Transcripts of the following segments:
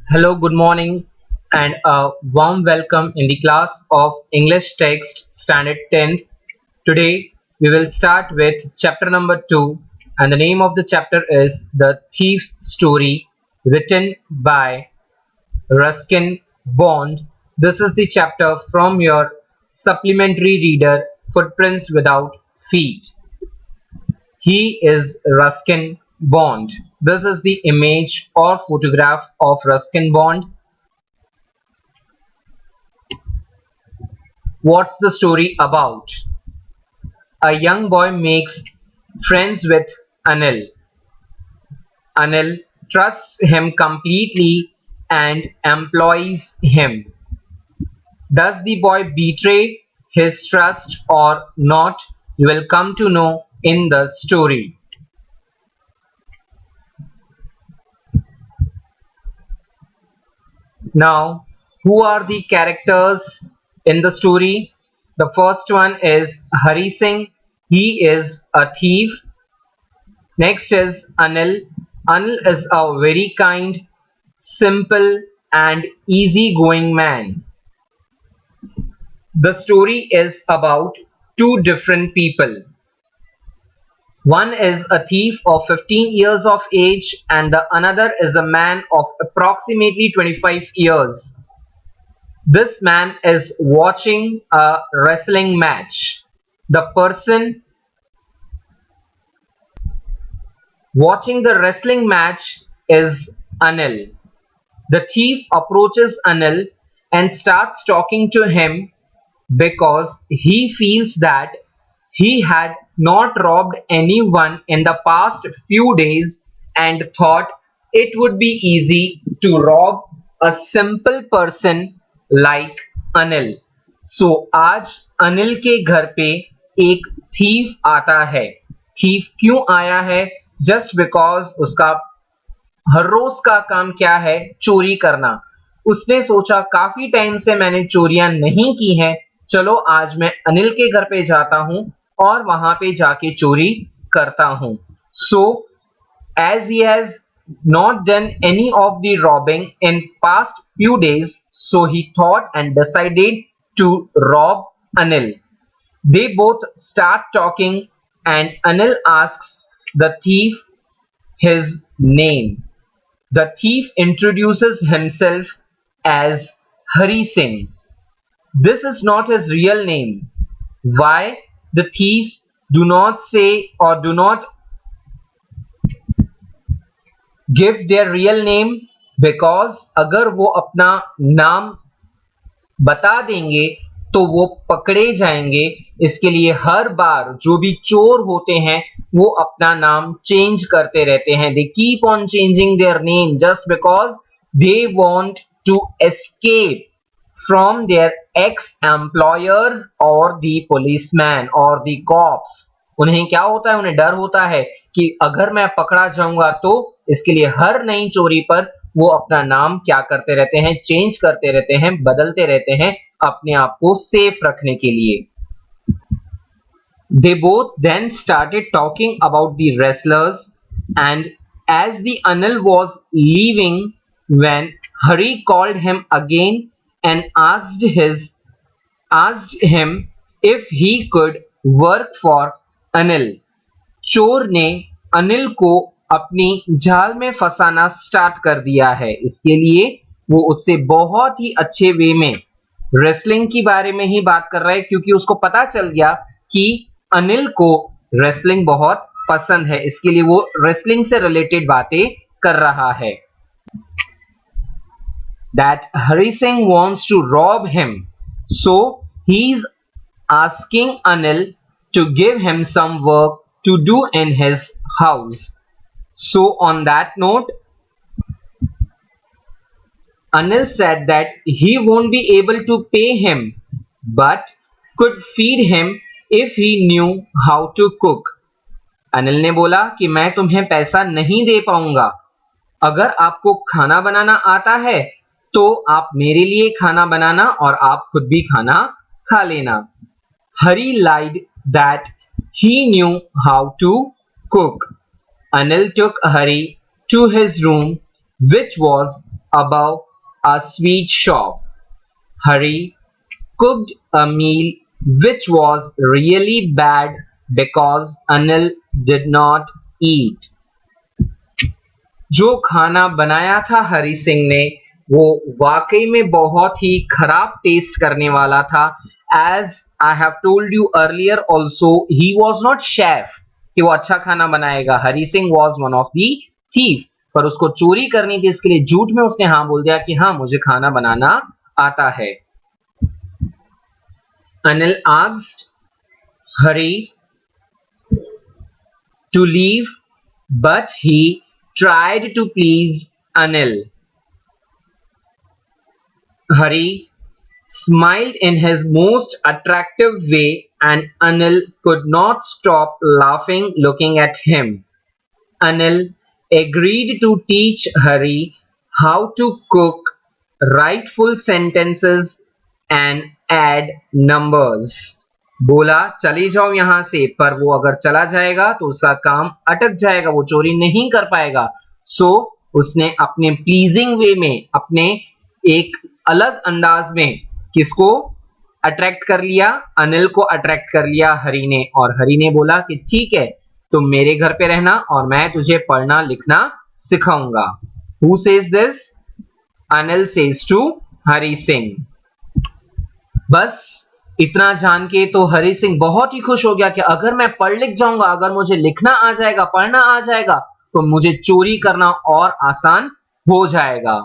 Hello, good morning, and a warm welcome in the class of English Text Standard 10th. Today, we will start with chapter number 2, and the name of the chapter is The Thief's Story, written by Ruskin Bond. This is the chapter from your supplementary reader, Footprints Without Feet. He is Ruskin Bond. This is the image or photograph of Ruskin Bond. What's the story about? A young boy makes friends with Anil. Anil trusts him completely and employs him. Does the boy betray his trust or not? You will come to know in the story. Now, who are the characters in the story? The first one is Hari Singh. He is a thief. Next is Anil. Anil is a very kind, simple and easygoing man. The story is about two different people. One is a thief of 15 years of age and the another is a man of approximately 25 years. This man is watching a wrestling match. The person watching the wrestling match is Anil. The thief approaches Anil and starts talking to him because he feels that he had not robbed anyone in the past few days and thought it would be easy to rob a simple person like Anil. So आज अनिल के घर पे एक thief आता है. Thief क्यों आया है? जस्ट बिकॉज उसका हर रोज का काम क्या है? चोरी करना. उसने सोचा काफी टाइम से मैंने चोरियां नहीं की हैं, चलो आज मैं अनिल के घर पे जाता हूं और वहां पे जाके चोरी करता हूं. So as he has not done any of the robbing in past few days, so he thought and decided to rob Anil. They both start talking and Anil asks the thief his name. The thief introduces himself as Hari Singh. This is not his real name. Why the thieves do not say or do not give their real name? Because अगर वो अपना नाम बता देंगे तो वो पकड़े जाएंगे. इसके लिए हर बार जो भी चोर होते हैं वो अपना नाम चेंज करते रहते हैं. They keep on changing their name just because they want to escape from their ex-employers or the policeman or the cops. उन्हें क्या होता है? उन्हें डर होता है कि अगर मैं पकड़ा जाऊंगा तो. इसके लिए हर नई चोरी पर वो अपना नाम क्या करते रहते हैं? चेंज करते रहते हैं, बदलते रहते हैं अपने आप को सेफ रखने के लिए. They both then started talking about the wrestlers, and as the Anil was leaving, when Hari called him again and asked him if he could work for Anil. चोर ने अनिल को अपनी जाल में फंसाना स्टार्ट कर दिया है. इसके लिए वो उससे बहुत ही अच्छे वे में रेसलिंग के बारे में ही बात कर रहा है, क्योंकि उसको पता चल गया कि अनिल को रेसलिंग बहुत पसंद है. इसके लिए वो रेसलिंग से रिलेटेड बातें कर रहा है. That Hari Singh wants to rob him, so he's asking Anil to give him some work to do in his house. So on that note, Anil said that he won't be able to pay him but could feed him if he knew how to cook. Anil ने बोला कि मैं तुम्हें पैसा नहीं दे पाऊंगा. अगर आपको खाना बनाना आता है तो आप मेरे लिए खाना बनाना और आप खुद भी खाना खा लेना. Hari lied that he knew how to cook. Anil took Hari to his room, which was above a sweet shop. Hari cooked a meal which was really bad because Anil did not eat. जो खाना बनाया था हरि सिंह ने वो वाकई में बहुत ही खराब टेस्ट करने वाला था. As I have told you earlier also, he was not chef कि वो अच्छा खाना बनाएगा. Hari Singh was one of the thief, पर उसको चोरी करनी थी, इसके लिए झूठ में उसने हाँ बोल दिया कि हाँ मुझे खाना बनाना आता है. Anil asked Hari to leave, but he tried to please Anil. Hari smiled in his most attractive way and Anil could not stop laughing looking at him. Anil agreed to teach Hari how to cook, write full sentences and add numbers. बोला चली जाओ यहां से, पर वो अगर चला जाएगा तो उसका काम अटक जाएगा, वो चोरी नहीं कर पाएगा. सो उसने अपने प्लीजिंग वे में, अपने एक अलग अंदाज में किसको अट्रैक्ट कर लिया? अनिल को अट्रैक्ट कर लिया हरि ने. और हरि ने बोला कि ठीक है तुम मेरे घर पे रहना और मैं तुझे पढ़ना लिखना सिखाऊंगा. Who says this? Anil says to Hari Singh. बस इतना जान के तो हरि सिंह बहुत ही खुश हो गया कि अगर मैं पढ़ लिख जाऊंगा, अगर मुझे लिखना आ जाएगा, पढ़ना आ जाएगा, तो मुझे चोरी करना और आसान हो जाएगा.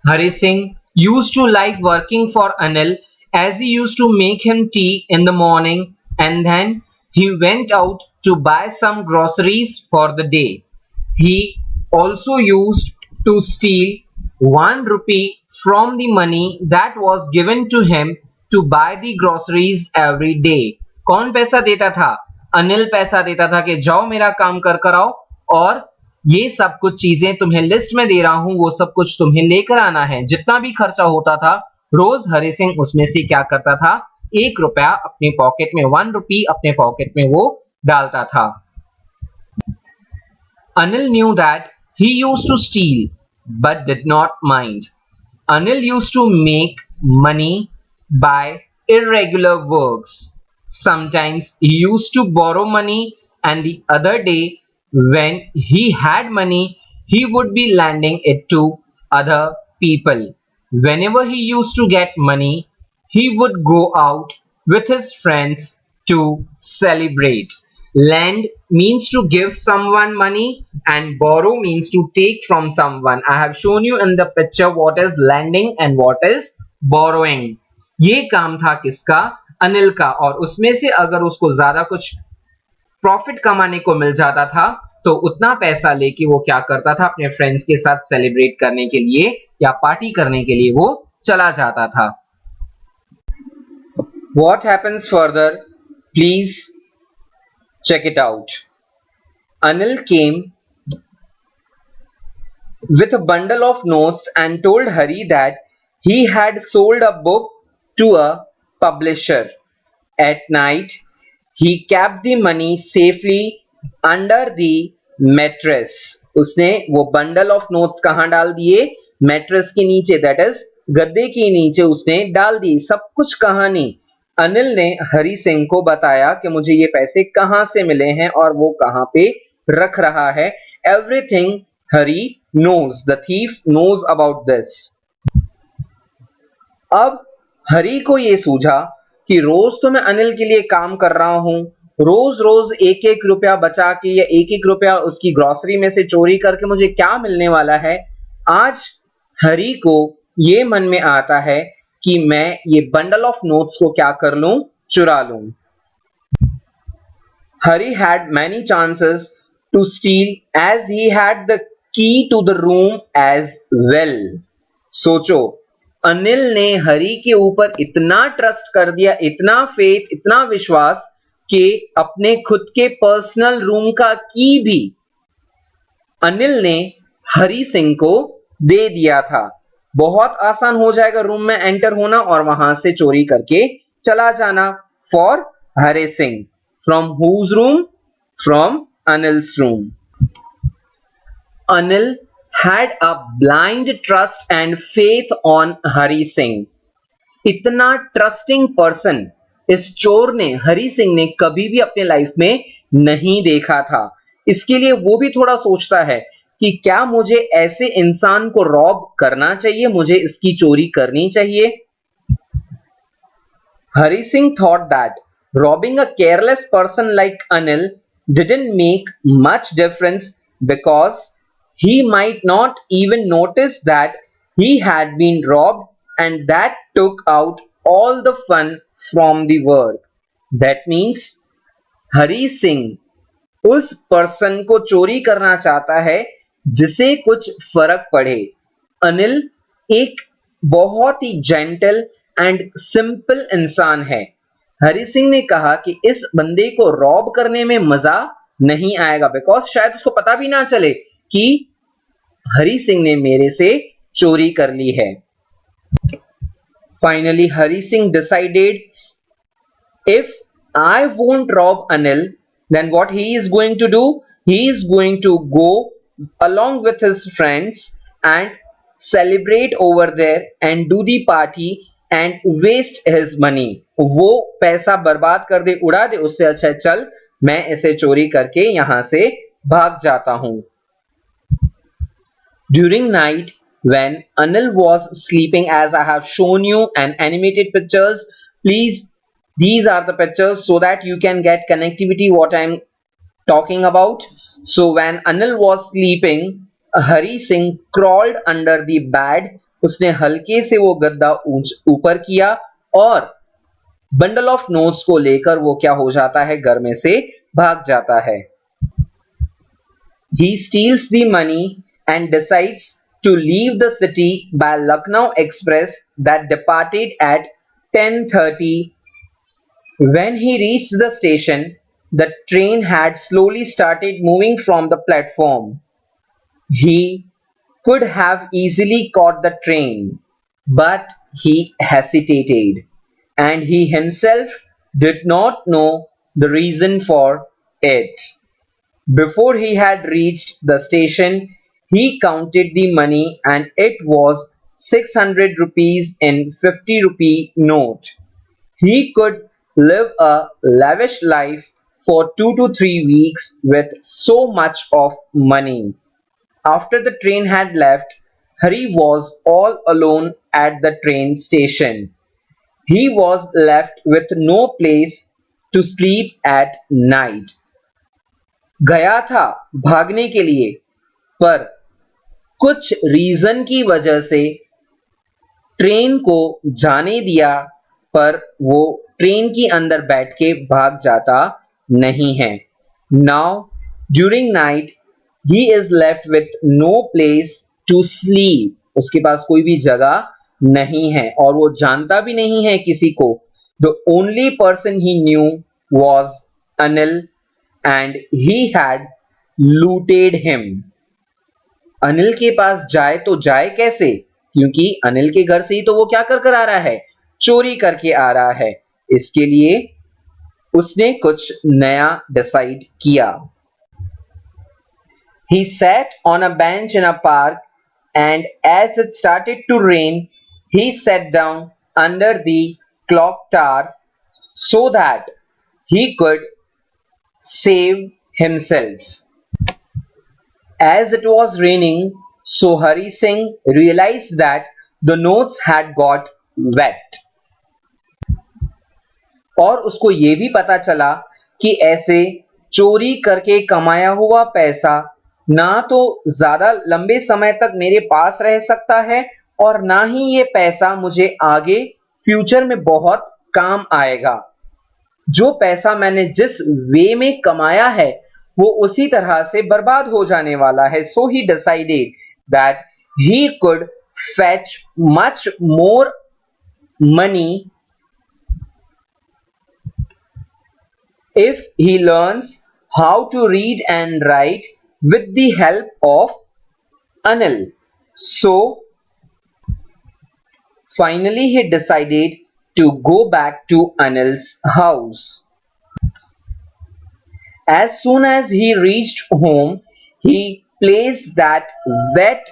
Hari Singh used to like working for Anil as he used to make him tea in the morning and then he went out to buy some groceries for the day. He also used to steal 1 rupee from the money that was given to him to buy the groceries every day. कौन पैसा देता था? अनिल पैसा देता था कि जाओ मेरा काम कर कर आओ और ये सब कुछ चीजें तुम्हें लिस्ट में दे रहा हूं, वो सब कुछ तुम्हें लेकर आना है. जितना भी खर्चा होता था रोज हरि सिंह उसमें से क्या करता था? 1 रुपया अपने पॉकेट में, 1 रुपी अपने पॉकेट में वो डालता था. Anil knew that he used to steal but did not mind. Anil used to make money by irregular works. Sometimes he used to borrow money and the other day when he had money, he would be lending it to other people. Whenever he used to get money, he would go out with his friends to celebrate. Lend means to give someone money and borrow means to take from someone. I have shown you in the picture what is lending and what is borrowing. ये काम था किसका? अनिल का. और उसमें से अगर उसको ज्यादा कुछ प्रॉफिट कमाने को मिल जाता था तो उतना पैसा लेके वो क्या करता था? अपने फ्रेंड्स के साथ सेलिब्रेट करने के लिए या पार्टी करने के लिए वो चला जाता था. What happens further? Please check it out. Anil came with a bundle of notes and told Hari that he had sold a book to a publisher. At night, he kept the money safely under the mattress. उसने वो bundle of notes कहां डाल दिए? Mattress के नीचे, that is गद्दे के नीचे उसने डाल दी. सब कुछ कहानी अनिल ने हरि सिंह को बताया कि मुझे ये पैसे कहां से मिले हैं और वो कहां पे रख रहा है. Everything Hari knows, the thief knows about this. अब हरि को ये सूझा कि रोज तो मैं अनिल के लिए काम कर रहा हूं, रोज रोज 1-1 रुपया बचा के या 1-1 रुपया उसकी ग्रोसरी में से चोरी करके मुझे क्या मिलने वाला है. आज हरि को ये मन में आता है कि मैं ये बंडल ऑफ नोट्स को क्या कर लूं? चुरा लूं. Hari had many chances to steal as he had the key to the room as well. सोचो, अनिल ने हरि के ऊपर इतना ट्रस्ट कर दिया, इतना फेथ, इतना विश्वास कि अपने खुद के पर्सनल रूम का की भी अनिल ने हरि सिंह को दे दिया था. बहुत आसान हो जाएगा रूम में एंटर होना और वहां से चोरी करके चला जाना. For Hari Singh. From whose room? From Anil's room. Anil had a blind trust and faith on Hari Singh. इतना ट्रस्टिंग पर्सन इस चोर ने, हरि सिंह ने कभी भी अपने लाइफ में नहीं देखा था। इसके लिए वो भी थोड़ा सोचता है कि क्या मुझे ऐसे इंसान को रॉब करना चाहिए, मुझे इसकी चोरी करनी चाहिए। Hari Singh thought that robbing a careless person like Anil didn't make much difference because he might not even notice that he had been robbed, and that took out all the fun from the work. That means Hari Singh उस person को चोरी करना चाहता है जिसे कुछ फर्क पड़े। अनिल एक बहुत ही जेंटल एंड सिंपल इंसान है। हरि सिंह ने कहा कि इस बंदे को रॉब करने में मजा नहीं आएगा, बिकॉज शायद उसको पता भी ना चले कि हरि सिंह ने मेरे से चोरी कर ली है। Finally Hari Singh decided, if I won't rob Anil, then what he is going to do? He is going to go along with his friends and celebrate over there and do the party and waste his money. वो पैसा बर्बाद कर दे, उड़ा दे, उससे अच्छा चल मैं इसे चोरी करके यहां से भाग जाता हूं। During night, when Anil was sleeping, as I have shown you an animated pictures, please, these are the pictures so that you can get connectivity what I'm talking about. So when Anil was sleeping, Hari Singh crawled under the bed. उसने हल्के से वो गद्दा ऊपर किया और bundle of notes को लेकर वो क्या हो जाता है, घर में से भाग जाता है। He steals the money and decides to leave the city by Lucknow Express that departed at 10:30. When he reached the station, the train had slowly started moving from the platform. He could have easily caught the train, but he hesitated, and he himself did not know the reason for it. Before he had reached the station, he counted the money and it was 600 rupees in 50 rupee note. He could live a lavish life for 2 to 3 weeks with so much of money. After the train had left, Hari was all alone at the train station. He was left with no place to sleep at night. गया था भागने के लिए, पर कुछ reason की वजह से ट्रेन को जाने दिया, पर वो ट्रेन के अंदर बैठ के भाग जाता नहीं है। Now during night he is left with no place to sleep, उसके पास कोई भी जगह नहीं है और वो जानता भी नहीं है किसी को। The only person he knew was Anil and he had looted him. Anil के पास जाए तो जाए कैसे, क्योंकि अनिल के घर से ही तो वो क्या कर आ रहा है, चोरी करके आ रहा है। इसके लिए उसने कुछ नया डिसाइड किया। He sat on a bench in a park and as it started to rain, he sat down under the clock tower so that he could save himself. As it was raining, so Hari Singh realized that the notes had got wet. और उसको ये भी पता चला कि ऐसे चोरी करके कमाया हुआ पैसा ना तो ज्यादा लंबे समय तक मेरे पास रह सकता है और ना ही ये पैसा मुझे आगे फ्यूचर में बहुत काम आएगा। जो पैसा मैंने जिस वे में कमाया है वो उसी तरह से बर्बाद हो जाने वाला है। So he decided that he could fetch much more money if he learns how to read and write with the help of Anil. So finally he decided to go back to Anil's house. As soon as he reached home, he placed that wet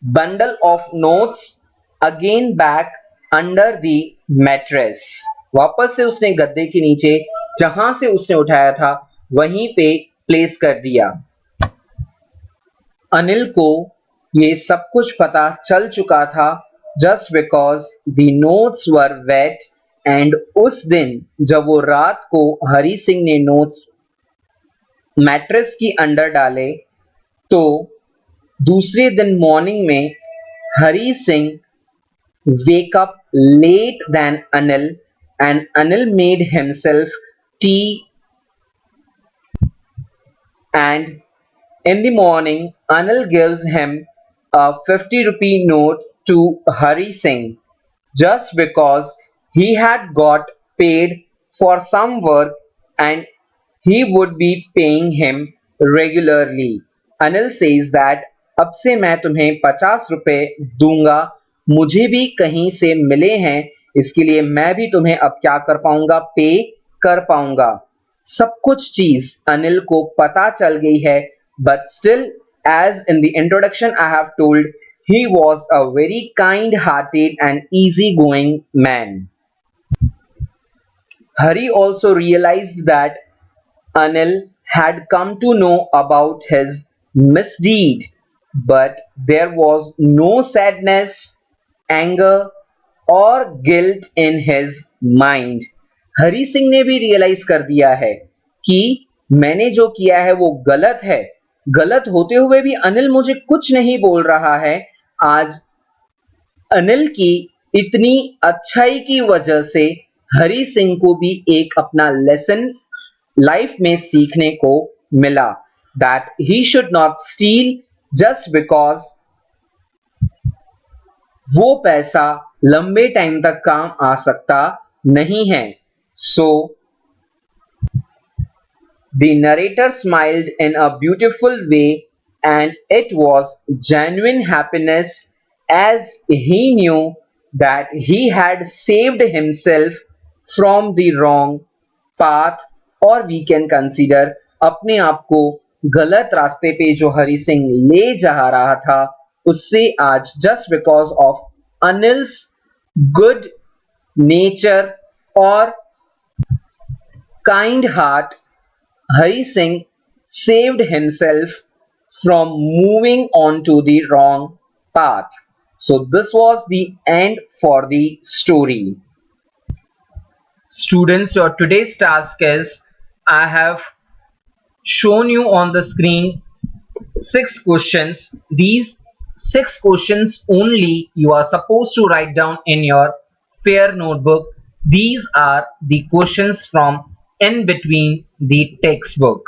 bundle of notes again back under the mattress. वापस से उसने गद्दे के नीचे जहां से उसने उठाया था वहीं पे प्लेस कर दिया. अनिल को ये सब कुछ पता चल चुका था just because the notes were wet. And उस दिन जब वो रात को हरी सिंह ने नोट्स मैट्रेस की अंडर डाले तो दूसरे दिन मॉर्निंग में Hari Singh wake up late than Anil and Anil made himself tea, and in the morning Anil gives him a 50 rupee note to Hari Singh just because he had got paid for some work and he would be paying him regularly. Anil says that अब से मैं तुम्हें 50 रुपए दूंगा, मुझे भी कहीं से मिले हैं, इसके लिए मैं भी तुम्हें अब क्या कर पाऊंगा, पे कर पाऊंगा. सब कुछ चीज अनिल को पता चल गई है, but still, as in the introduction I have told, he was a very kind-hearted and easy-going man. Hari also realized that Anil had come to know about his misdeed, but there was no sadness, anger or guilt in his mind. Hari Singh ने भी realise कर दिया है कि मैंने जो किया है वो गलत है. गलत होते हुए भी अनिल मुझे कुछ नहीं बोल रहा है. आज अनिल की इतनी अच्छाई की वजह से हरी सिंह को भी एक अपना लेसन लाइफ में सीखने को मिला, that he should not steal just because वो पैसा लंबे टाइम तक काम आ सकता नहीं है. So the narrator smiled in a beautiful way and it was genuine happiness as he knew that he had saved himself from the wrong path, or we can consider अपने आप को गलत रास्ते पे जो हरी सिंह ले जा रहा था उससे आज just because of Anil's good nature or kind heart, Hari Singh saved himself from moving on to the wrong path. So this was the end for the story. Students, your today's task is I have shown you on the screen 6 questions. These 6 questions only you are supposed to write down in your fair notebook. These are the questions from in between the textbook.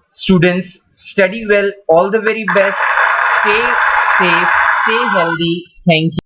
Students, study well. All the very best. Stay safe. Stay healthy. Thank you.